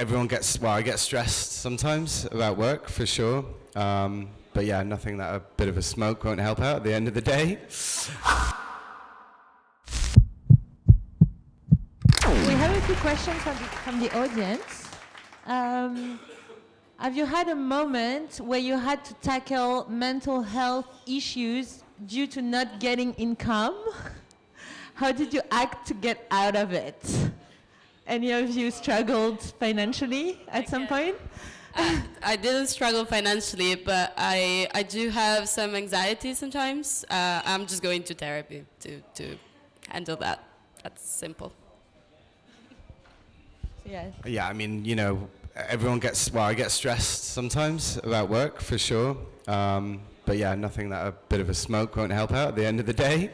I get stressed sometimes about work, for sure. But yeah, nothing that a bit of a smoke won't help out at the end of the day. We have a few questions from the audience. Have you had a moment where you had to tackle mental health issues due to not getting income? How did you act to get out of it? Any of you struggled financially at some point? I didn't struggle financially, but I do have some anxiety sometimes. I'm just going to therapy to handle that. That's simple. Yes. Yeah, I mean, you know, I get stressed sometimes about work, for sure. But yeah, nothing that a bit of a smoke won't help out at the end of the day.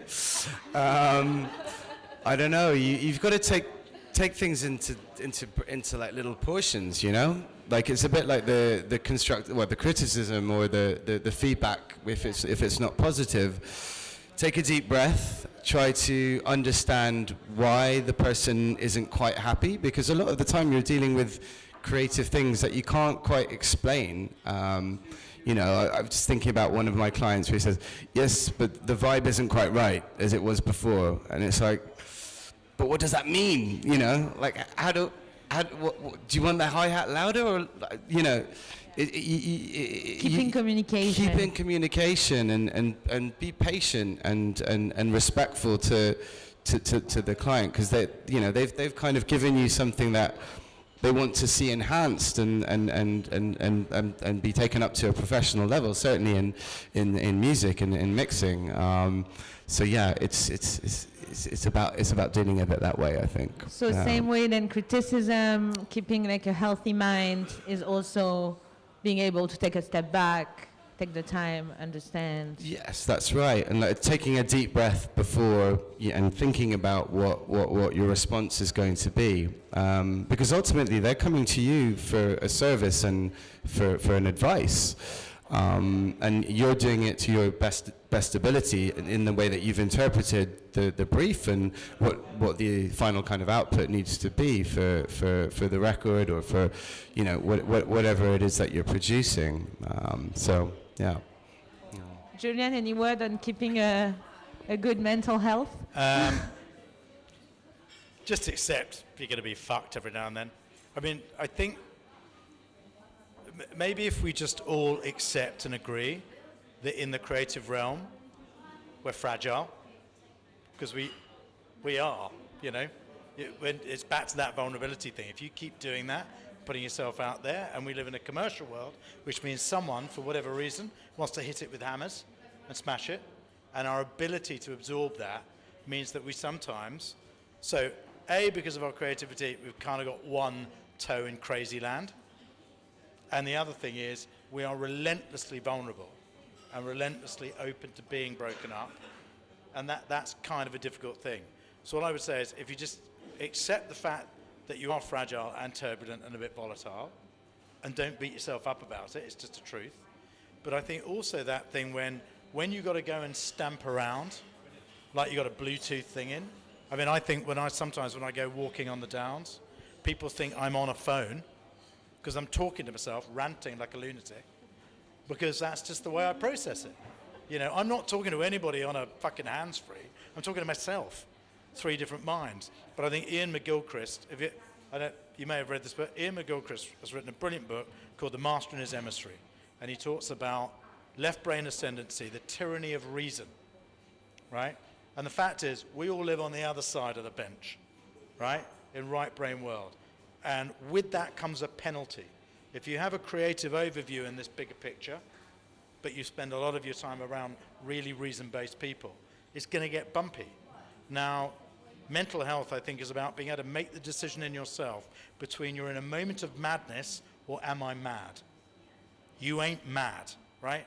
I don't know, you've got to take things into like little portions, you know? Like it's a bit like the criticism or the feedback, if it's not positive. Take a deep breath, try to understand why the person isn't quite happy, because a lot of the time you're dealing with creative things that you can't quite explain. You know, I'm just thinking about one of my clients who says, yes, but the vibe isn't quite right as it was before. And it's like, but what does that mean? You know, like do you want the hi-hat louder, or, you know, Keeping communication and be patient and respectful to the client, because they've kind of given you something that they want to see enhanced and be taken up to a professional level, certainly in music and in mixing. So yeah, it's about dealing with it that way, I think. So same way then criticism, keeping like a healthy mind is also being able to take a step back, take the time, understand. Yes, that's right. And like, taking a deep breath before and thinking about what your response is going to be. Because ultimately they're coming to you for a service and for an advice. And you're doing it to your best ability in the way that you've interpreted the brief and what the final kind of output needs to be for the record, or for, you know, whatever it is that you're producing. So yeah. Julian, any word on keeping a good mental health? Just accept you're going to be fucked every now and then. I mean, I think maybe if we just all accept and agree that in the creative realm, we're fragile, because we are, you know. It's back to that vulnerability thing. If you keep doing that, putting yourself out there, and we live in a commercial world, which means someone, for whatever reason, wants to hit it with hammers and smash it, and our ability to absorb that means that we sometimes, so A, because of our creativity, we've kind of got one toe in crazy land. And the other thing is, we are relentlessly vulnerable and relentlessly open to being broken up. And that's kind of a difficult thing. So what I would say is, if you just accept the fact that you are fragile and turbulent and a bit volatile, and don't beat yourself up about it, it's just a truth. But I think also that thing when you got to go and stamp around, like you got a Bluetooth thing in. I mean, I think sometimes when I go walking on the downs, people think I'm on a phone, because I'm talking to myself, ranting like a lunatic, because that's just the way I process it. You know, I'm not talking to anybody on a fucking hands-free. I'm talking to myself, 3 different minds. But I think Ian McGilchrist, you may have read this book, Ian McGilchrist has written a brilliant book called The Master and His Emissary. And he talks about left brain ascendancy, the tyranny of reason, right? And the fact is, we all live on the other side of the bench, right? In right brain world. And with that comes a penalty. If you have a creative overview in this bigger picture, but you spend a lot of your time around really reason-based people, it's going to get bumpy. Now, mental health, I think, is about being able to make the decision in yourself between you're in a moment of madness or am I mad? You ain't mad, right?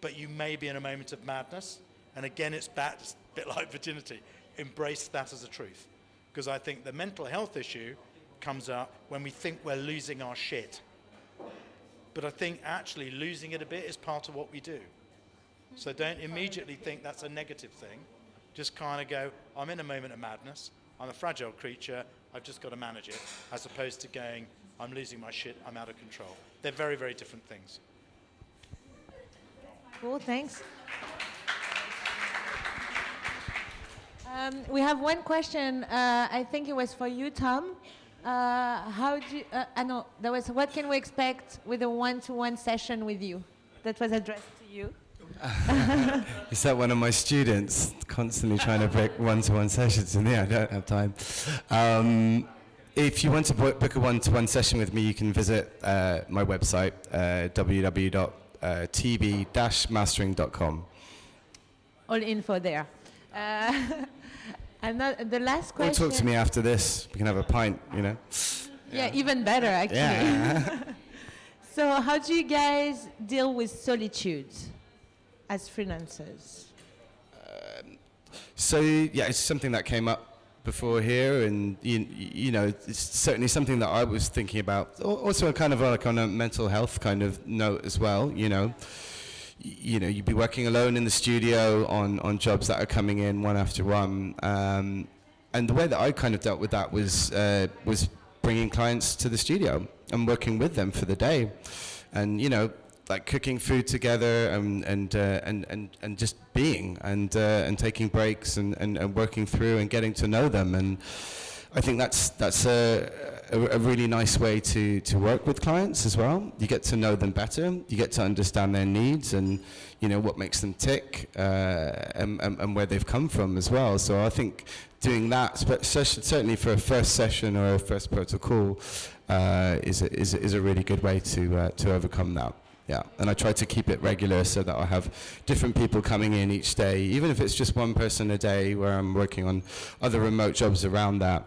But you may be in a moment of madness. And again, it's a bit like virginity. Embrace that as a truth. Because I think the mental health issue comes up when we think we're losing our shit. But I think actually losing it a bit is part of what we do. So don't immediately think that's a negative thing. Just kind of go, I'm in a moment of madness. I'm a fragile creature. I've just got to manage it, as opposed to going, I'm losing my shit, I'm out of control. They're very, very different things. Cool, thanks. We have one question. I think it was for you, Tom. How do you, no, there was, what can we expect with a one-to-one session with you? That was addressed to you. Is that one of my students constantly trying to book one-to-one sessions? And yeah, I don't have time. If you want to book a one-to-one session with me, you can visit my website, www.tb-mastering.com. All info there. And the last Or question. talk to me after this. We can have a pint, you know. Yeah, even better, actually. Yeah. So how do you guys deal with solitude as freelancers? So yeah, it's something that came up before here, and you know, it's certainly something that I was thinking about. Also, kind of like on a mental health kind of note as well. You know, you'd be working alone in the studio on jobs that are coming in one after one, and the way that I kind of dealt with that was bringing clients to the studio and working with them for the day, and you know, like cooking food together and just being and taking breaks and working through and getting to know them. And I think that's a really nice way to work with clients as well. You get to know them better, you get to understand their needs and you know what makes them tick, and where they've come from as well. So I think doing that, certainly for a first session or a first protocol, is a really good way to overcome that. Yeah, and I try to keep it regular so that I have different people coming in each day, even if it's just one person a day where I'm working on other remote jobs around that.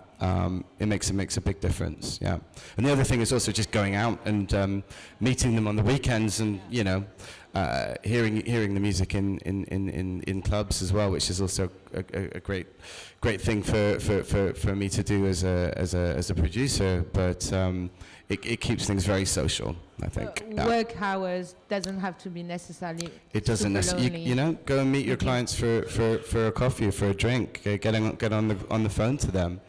It makes a big difference. Yeah, and the other thing is also just going out and meeting them on the weekends, and you know, hearing the music in clubs as well, which is also a great thing for me to do as a producer. But it keeps things very social, I think. Yeah. Work hours doesn't have to be necessarily. It doesn't necessarily. You know, go and meet your clients for a coffee or for a drink. Get on the phone to them.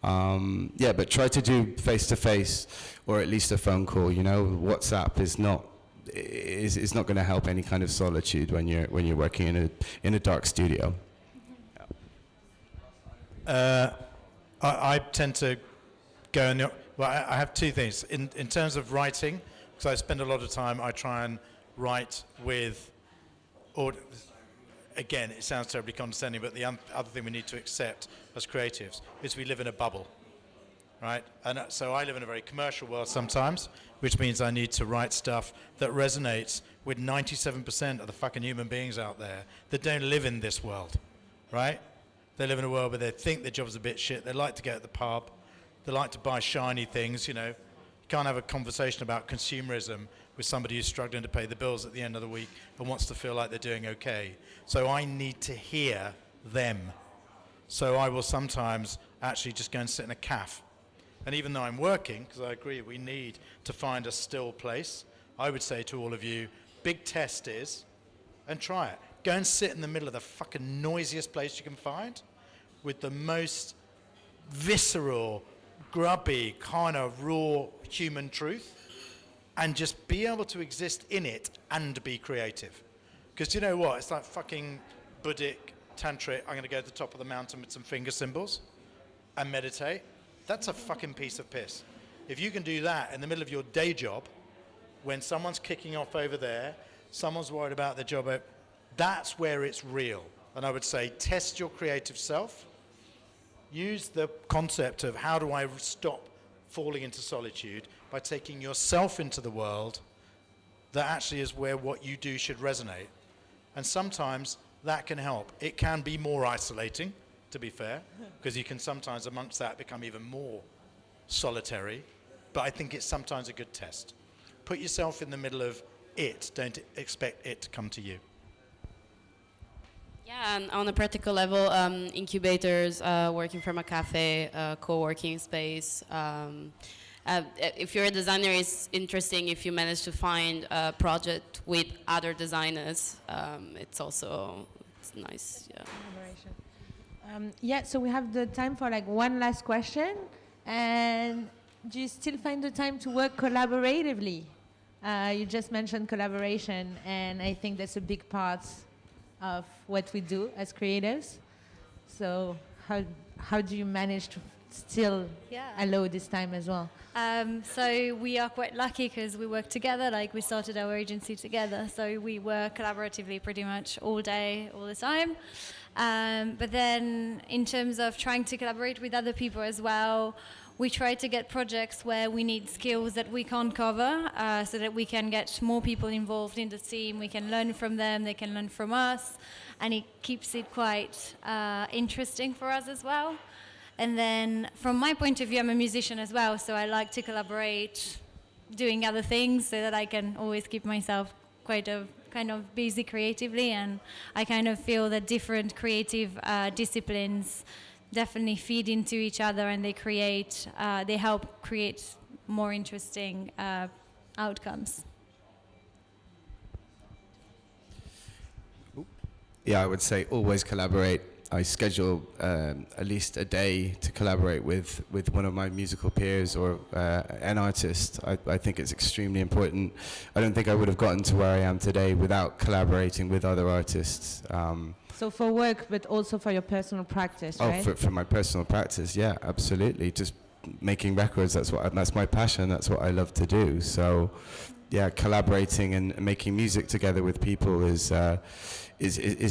Yeah, but try to do face to face or at least a phone call. You know, WhatsApp is not going to help any kind of solitude when you're working in a dark studio. I tend to go in. Well, I have two things. In terms of writing, because I spend a lot of time, I try and write with, again, it sounds terribly condescending, but the other thing we need to accept as creatives is we live in a bubble, right? And so I live in a very commercial world sometimes, which means I need to write stuff that resonates with 97% of the fucking human beings out there that don't live in this world, right? They live in a world where they think their job's a bit shit, they like to go to the pub, they like to buy shiny things, you know. You can't have a conversation about consumerism with somebody who's struggling to pay the bills at the end of the week and wants to feel like they're doing okay. So I need to hear them. So I will sometimes actually just go and sit in a cafe. And even though I'm working, because I agree we need to find a still place, I would say to all of you, big test is, and try it. Go and sit in the middle of the fucking noisiest place you can find with the most visceral, grubby, kind of raw human truth, and just be able to exist in it and be creative. Because you know what? It's like fucking Buddhic, tantric, I'm going to go to the top of the mountain with some finger symbols and meditate. That's a fucking piece of piss. If you can do that in the middle of your day job, when someone's kicking off over there, someone's worried about their job, that's where it's real. And I would say test your creative self. Use the concept of how do I stop falling into solitude by taking yourself into the world. That actually is where what you do should resonate. And sometimes that can help. It can be more isolating, to be fair, because you can sometimes amongst that become even more solitary. But I think it's sometimes a good test. Put yourself in the middle of it. Don't expect it to come to you. Yeah, and on a practical level, incubators, working from a cafe, co-working space. If you're a designer, it's interesting if you manage to find a project with other designers. It's nice, yeah. Yeah, so we have the time for like one last question. And do you still find the time to work collaboratively? You just mentioned collaboration, and I think that's a big part of what we do as creatives. So how do you manage to still allow this time as well? So we are quite lucky because we work together, like we started our agency together. So we work collaboratively pretty much all day, all the time. But then in terms of trying to collaborate with other people as well, we try to get projects where we need skills that we can't cover, so that we can get more people involved in the team. We can learn from them, they can learn from us, and it keeps it quite interesting for us as well. And then from my point of view, I'm a musician as well, so I like to collaborate doing other things so that I can always keep myself kind of busy creatively, and I kind of feel that different creative disciplines definitely feed into each other, and they help create more interesting outcomes. Yeah, I would say always collaborate. I schedule at least a day to collaborate with one of my musical peers or an artist. I think it's extremely important. I don't think I would have gotten to where I am today without collaborating with other artists. So for work, but also for your personal practice, right? For my personal practice, yeah, absolutely. Just making records, that's my passion, that's what I love to do. So yeah, collaborating and making music together with people is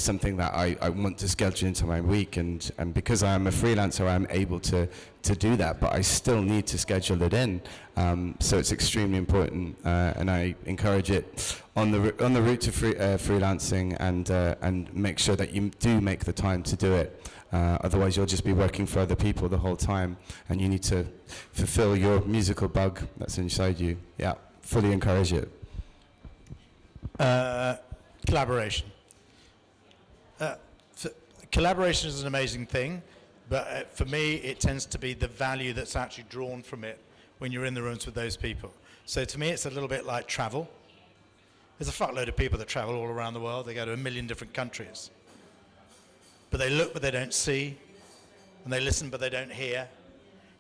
something that I want to schedule into my week, and because I am a freelancer, I'm able to do that, but I still need to schedule it in. So it's extremely important, and I encourage it on the route to freelancing, and make sure that you do make the time to do it. Otherwise, you'll just be working for other people the whole time, and you need to fulfill your musical bug that's inside you. Yeah, fully encourage it. Collaboration. Collaboration is an amazing thing, but for me, it tends to be the value that's actually drawn from it when you're in the rooms with those people. So to me, it's a little bit like travel. There's a fuckload of people that travel all around the world. They go to 1 million different countries. But they look, but they don't see. And they listen, but they don't hear.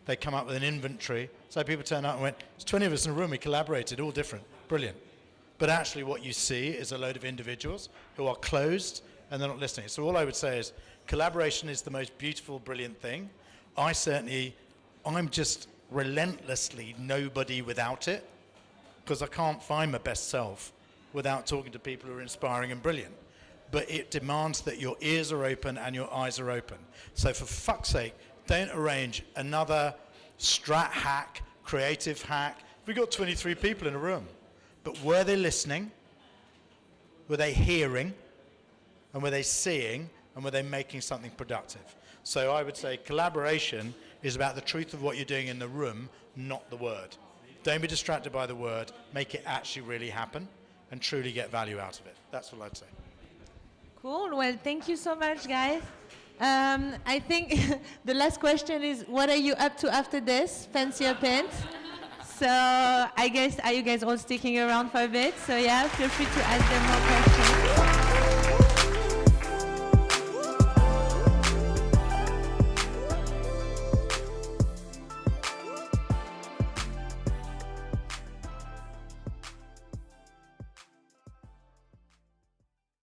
They come up with an inventory. So people turn up and went, there's 20 of us in a room, we collaborated, all different, brilliant. But actually what you see is a load of individuals who are closed and they're not listening. So all I would say is collaboration is the most beautiful, brilliant thing. I'm just relentlessly nobody without it, because I can't find my best self without talking to people who are inspiring and brilliant. But it demands that your ears are open and your eyes are open. So for fuck's sake, don't arrange another strat hack, creative hack. We've got 23 people in a room. But were they listening? Were they hearing? And were they seeing? And were they making something productive? So I would say collaboration is about the truth of what you're doing in the room, not the word. Don't be distracted by the word. Make it actually really happen and truly get value out of it. That's what I'd say. Cool. Well, thank you so much, guys. I think the last question is, what are you up to after this? Fancy a pint? So I guess, are you guys all sticking around for a bit? So yeah, feel free to ask them more questions.